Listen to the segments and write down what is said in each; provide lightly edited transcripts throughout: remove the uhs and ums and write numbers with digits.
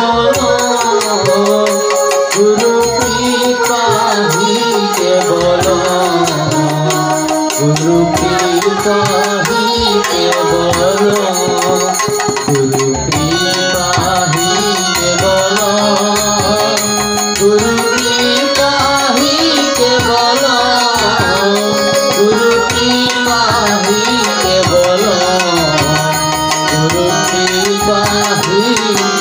বলো গুরু কৃপা হি কেবল গুরু কৃপা হি কেবল গুরু কৃপা হি কেবল গুরু কৃপা হি কেবল গুরু কৃপা হি কেবল গুরু কৃপা হি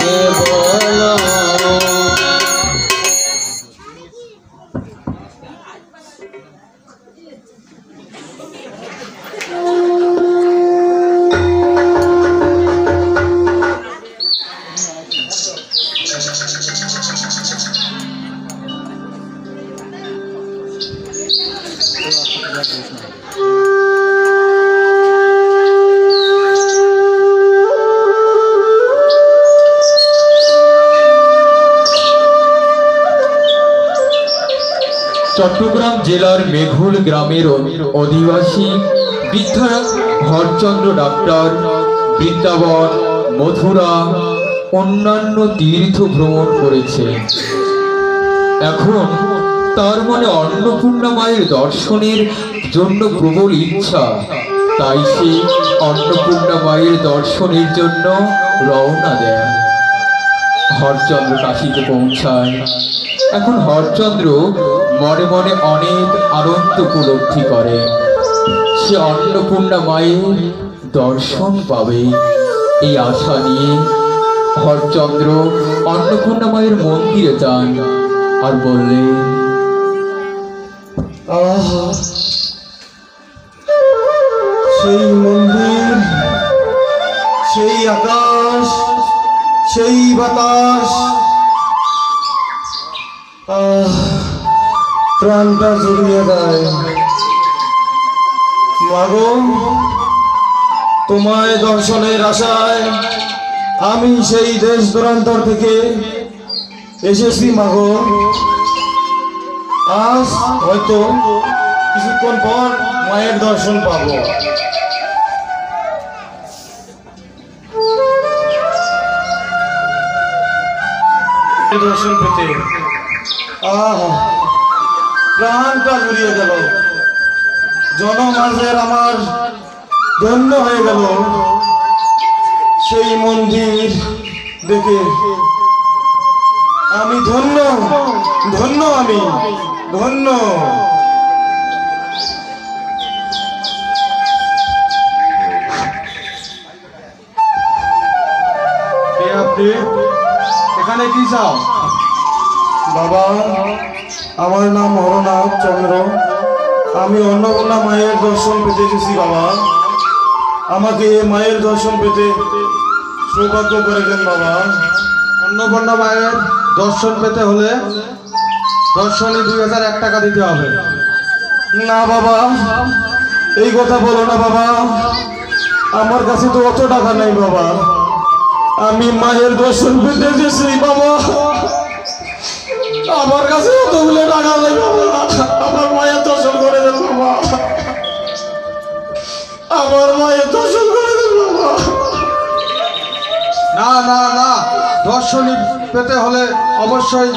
কেবল। চট্টগ্রাম জেলার মেঘুল গ্রামের অধিবাসী বৃদ্ধা হরচন্দ্র ডাক্তার বৃন্দাবন, মথুরা, অন্যান্য তীর্থ ভ্রমণ করেছে। এখন তার মনে অন্নপূর্ণা মায়ের দর্শনের জন্য প্রবল ইচ্ছা, তাই সে অন্নপূর্ণা মায়ের দর্শনের জন্য রওনা দেয়। হরচন্দ্র কাশীতে পৌঁছায়। এখন হরচন্দ্র মনে মনে অনেক আনন্দ উপলব্ধি করে। সে অন্নপূর্ণা মায়ের দর্শন পাবে এই আশা নিয়ে হরচন্দ্র অন্নপূর্ণা মায়ের মন্দিরে যান আর বললেন, সেই মন্দির, সেই আকাশ, সেই বাতাস, প্রাণটা জড়িয়ে দেয়। মাগো, তোমায় দর্শনের আশায় আমি সেই দেশ দূরান্তর থেকে এসেছি মাগো। আজ হয়তো কিছুক্ষণ পর মায়ের দর্শন পাবো। দর্শন পেতে প্রাণটা জুড়িয়ে গেল। জনমাঝের আমার ধন্য হয়ে গেল সেই মন্দির দেখে। আমি ধন্য, ধন্য, আমি ধন্য। আপনি এখানে কি চাও? বাবা, আমার নাম হরনাথ চন্দ্র। আমি অন্নপূর্ণা মায়ের দর্শন পেতে এসেছি বাবা। আমাকে মায়ের দর্শন পেতে সৌভাগ্য করে দেন বাবা। অন্নপূর্ণা মায়ের দর্শন পেতে হলে দর্শনী 2001 টাকা দিতে হবে। না বাবা, এই কথা বলো না বাবা। আমার কাছে তো অত টাকা নেই বাবা। আমি মায়ের দর্শন পেতে এসেছি বাবা। আমার কাছে অতগুলো টাকা নেই বাবা। আমার মায়ের দর্শন করে দেন বাবা। আমার মায়ের দর্শন করে দেন বাবা। না না না, দর্শনী পেতে হলে অবশ্যই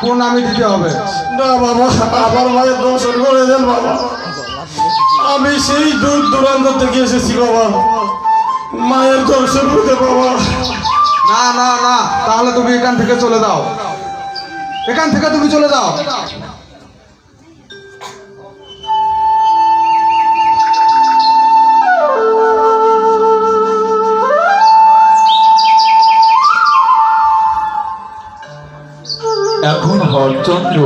প্রণামী দিতে হবে। না বাবা, আমার মায়ের দর্শন করে দেন বাবা। আমি সেই দূর দূরান্ত থেকে এসেছি বাবা, মায়ের দর্শন পেতে বাবা। না না না, তাহলে তুমি এখান থেকে চলে যাও। এখান থেকে তুমি চলে যাও। এখন হরচন্দ্র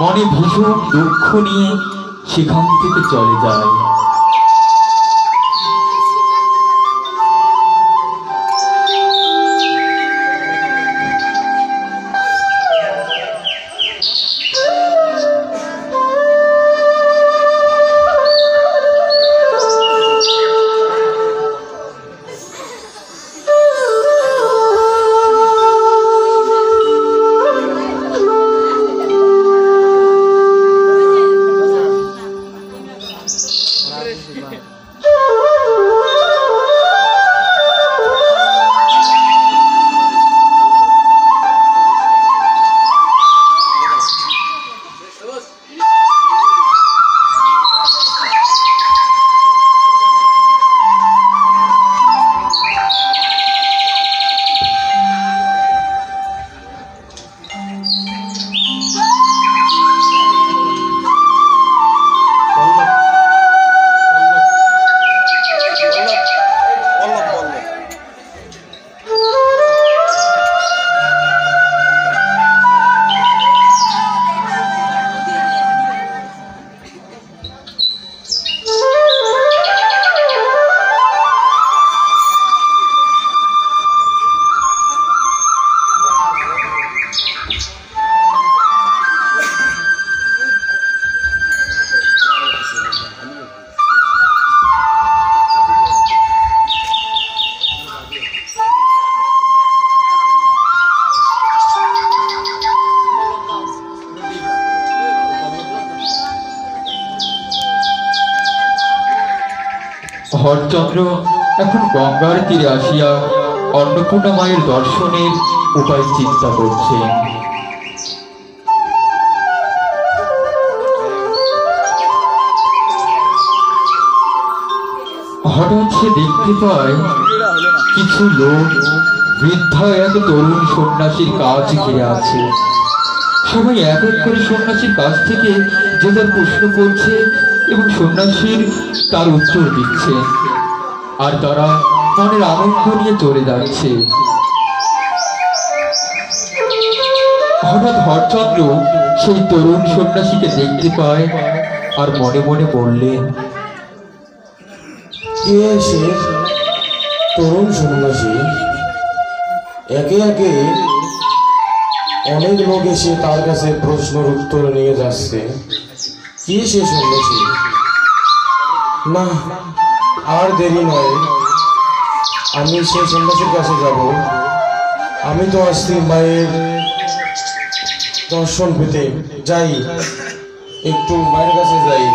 মনে ভীষণ দুঃখ নিয়ে সেখান থেকে চলে যায়। হরচন্দ্র এখন গঙ্গার তীরে আসিয়া অন্নপূর্ণা মায়ের দর্শনের উপায় চিন্তা করছে। হঠাৎ সে দেখতে পায় কিছু লোক বৃদ্ধা এক তরুণ সন্ন্যাসীর কাজ ঘিরে আছে। সবাই এক এক করে সন্ন্যাসীর কাছ থেকে যে তার প্রশ্ন করছে এবং সন্ন্যাসীর তার উত্তর দিচ্ছে, আর তারা মনের আনন্দ নিয়ে চলে যাচ্ছে। হঠাৎ হরচন্দ্র সেই তরুণ সন্ন্যাসীকে দেখতে পায় আর মনে মনে বললেন, কে সে তরুণ সন্ন্যাসী? একে একে অনেক লোক এসে তার কাছে প্রশ্নের উত্তর নিয়ে যাচ্ছে। কে সে সন্ন্যাসী? না, আর দেরি নয়, আমি সেই সন্ন্যাসীর কাছে যাব। আমি তো আসছি মায়ের দর্শন পেতে। যাই, একটু মায়ের কাছে যাই।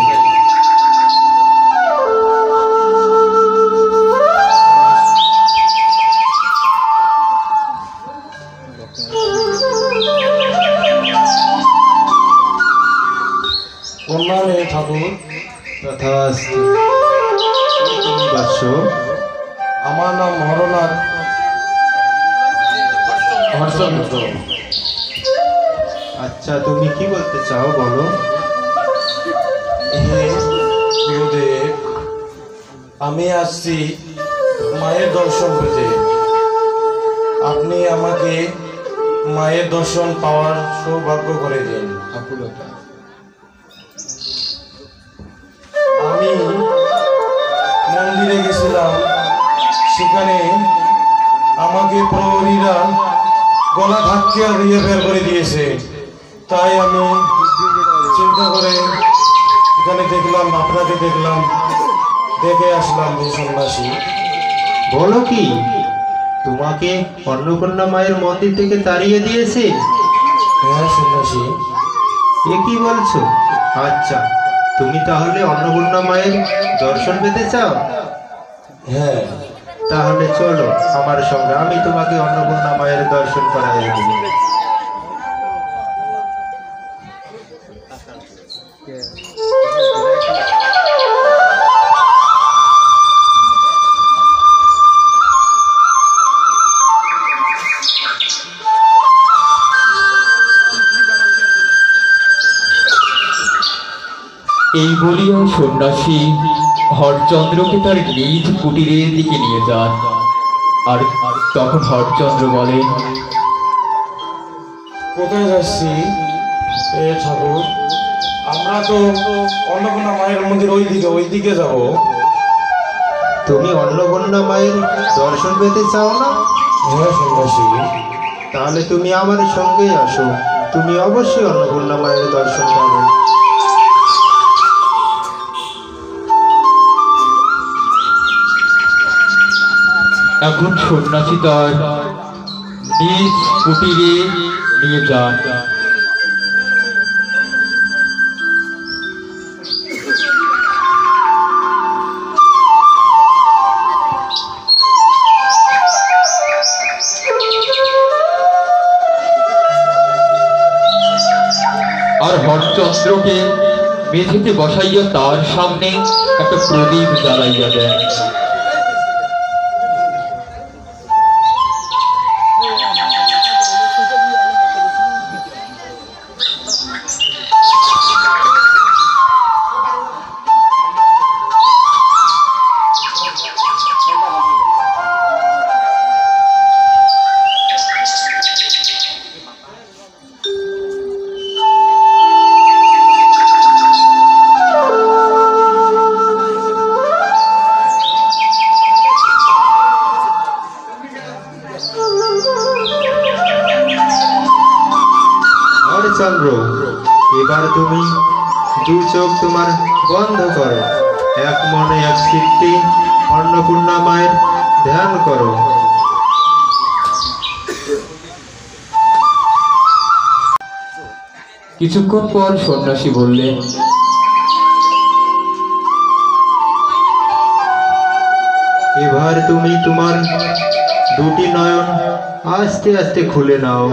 কন্যা ঠাকুর, তথাস্তু। তুমি বৎস? আমার নাম হরনাথ হর্ষমিত্র। আচ্ছা, তুমি কি বলতে চাও বলো। হে গুরুদেব, আমি আসছি মায়ের দর্শন পেতে। আপনি আমাকে মায়ের দর্শন পাওয়ার সৌভাগ্য করে দিন। আমি মন্দিরে গেছিলাম, সেখানে আমাকে প্রহরীরা গলা ধাক্কা দিয়ে বের করে দিয়েছে। তাই আমি চিন্তা করে এখানে দেখলাম, আপনাকে দেখলাম, দেখে আসলাম যে সন্ন্যাসী। বলো কি, তোমাকে অন্নপূর্ণা মায়ের মন্দির থেকে তাড়িয়ে দিয়েছে? হ্যাঁ সন্ন্যাসী। এ কি বলছো? আচ্ছা, তুমি তাহলে অন্নপূর্ণা মায়ের দর্শন পেতে চাও? হ্যাঁ, তাহলে চলো আমার সঙ্গে, আমি তোমাকে অন্নপূর্ণা মায়ের দর্শন করাই দেব। এই বলিয়া সন্ন্যাসী হরচন্দ্রকে তার নিজ কুটিরের দিকে নিয়ে যান। আর তখন হরচন্দ্র বলেন, কোথায় যাচ্ছি এ ঠাকুর? আমরা তো অন্নপূর্ণা মায়ের মন্দির ওইদিকে যাব। তুমি অন্নপূর্ণা মায়ের দর্শন পেতে চাও না? হ্যাঁ সন্ন্যাসী। তাহলে তুমি আমার সঙ্গেই আসো, তুমি অবশ্যই অন্নপূর্ণা মায়ের দর্শন পাবে। এখন সন্ন্যাসী তার নিজ কুটিরে নিয়ে যান। আর হরচন্দ্রকে মেঝেতে বসাইয়া তার সামনে একটা প্রদীপ জ্বালাইয়া দেন। চন্দ্র, এবার তুমি দু চোখ তোমার বন্ধ করো, এক মনে এক চিত্তে অন্নপূর্ণা মায়ের ধ্যান করো। কিছুক্ষণ পর সন্ন্যাসী বললেন, এবার তুমি তোমার দুটি নয়ন আস্তে আস্তে খুলে নাও।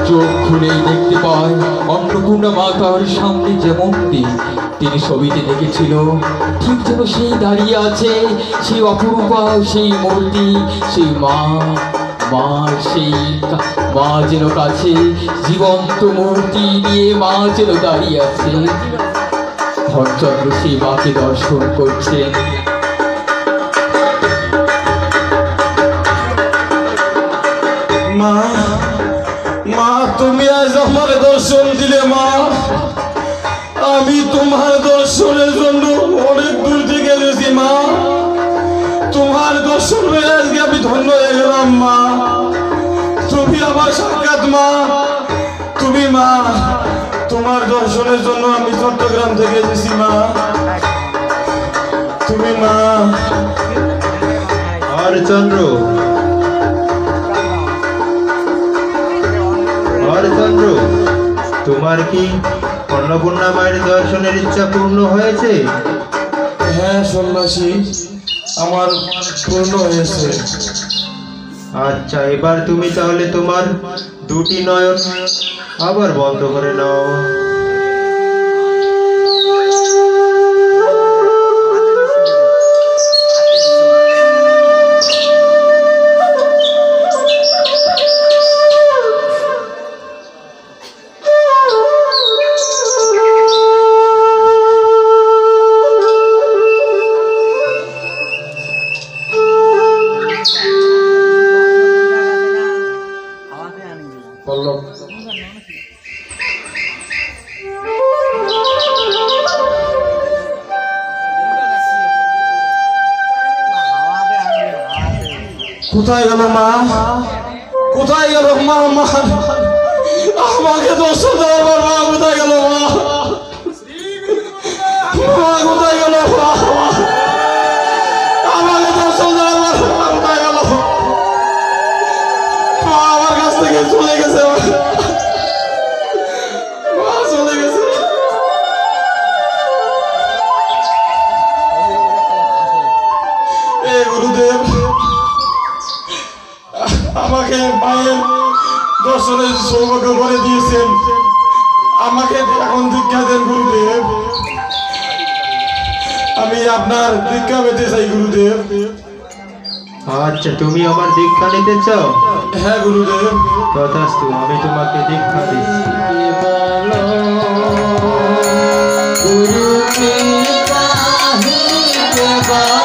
চোখ খুলেই দেখতে পায় অন্নপূর্ণা মাতার সামনে যেমনটি তিনি ছবিতে দেখেছিল, ঠিক যেন সেই দাঁড়িয়ে আছে, সেই অপরূপা সেই মূর্তি, সেই মা মা যেন কাছে জীবন্ত মূর্তি নিয়ে মা যেন দাঁড়িয়ে আছে। ধনচন্দ্র সেই মাকে দর্শন করছেন। মা, মা তুমি আজ আমার দর্শন দিলে মা। আমি তোমার দর্শনের জন্য অনেক দূর থেকে এসেছি মা। তোমার দর্শন হয়ে আজকে আমি ধন্য হয়ে গেলাম মা। তুমি আমার সাক্ষাৎ মা, তুমি মা। তোমার দর্শনের জন্য আমি চট্টগ্রাম থেকে এসেছি মা, তুমি মা। হরচন্দ্র, হরচন্দ্র, তোমার কি অন্নপূর্ণা মায়ের দর্শনের ইচ্ছা পূর্ণ হয়েছে? হ্যাঁ সন্ন্যাসী, আমার পূর্ণ হয়েছে। আচ্ছা, এবার তুমি তাহলে তোমার দুটি নয়ন আবার বন্ধ করে নাও। পল্লব, কোথায় গেল মা? কোথায় গেল মা? মা আমাকে দর্শন দেওয়ার মা কোথায় গেল মা? মা কোথায় গেল মা? আমাকে দর্শন দেওয়ার মা কোথায় গেল? মা আমার কাছ থেকে চলে গেছে, মা চলে গেছে। এ গুরুদেব, আমাকে মায়ের দর্শনের সৌভাগ্য করে দিয়েছেন, আমাকে এখন দীক্ষা দেন গুরুদেব। আমি আপনার দীক্ষা পেতে চাই গুরুদেব। আচ্ছা, তুমি আমার দীক্ষা নিতে চাও? হ্যাঁ গুরুদেব। তথাস্তু, আমি তোমাকে দীক্ষা দিচ্ছি। गुरु कृपा ही केवल,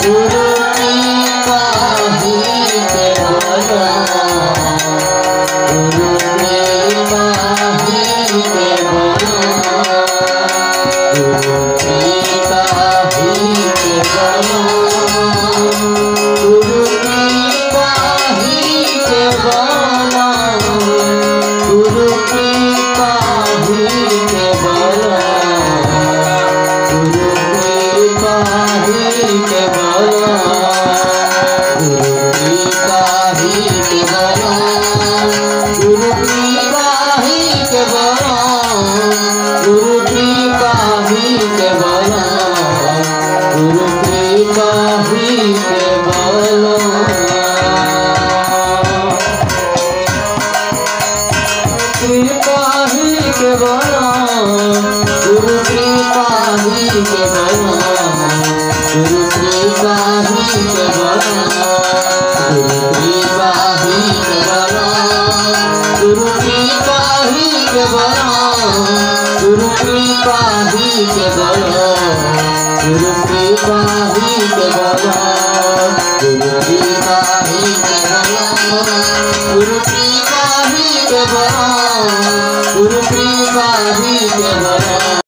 गुरु कृपा ही केवल, गुरु कृपा ही केवल, गुरु कृपा ही केवल, गुरु कृपा ही केवल, गुरु कृपा ही केवल, गुरु कृपा ही केवल, गुरु कृपा ही केवल, गुरु कृपा ही केवल, गुरु कृपा ही केवल, गुरु कृपा ही केवल। कृपा ही केवल, गुरु कृपा ही केवल, गुरु कृपा ही केवल, गुरु कृपा ही केवल, गुरु कृपा ही केवल, गुरु कृपा ही केवल, गुरु कृपा ही केवल, गुरु कृपा ही केवल, गुरु कृपा ही केवल, गुरु कृपा ही केवल।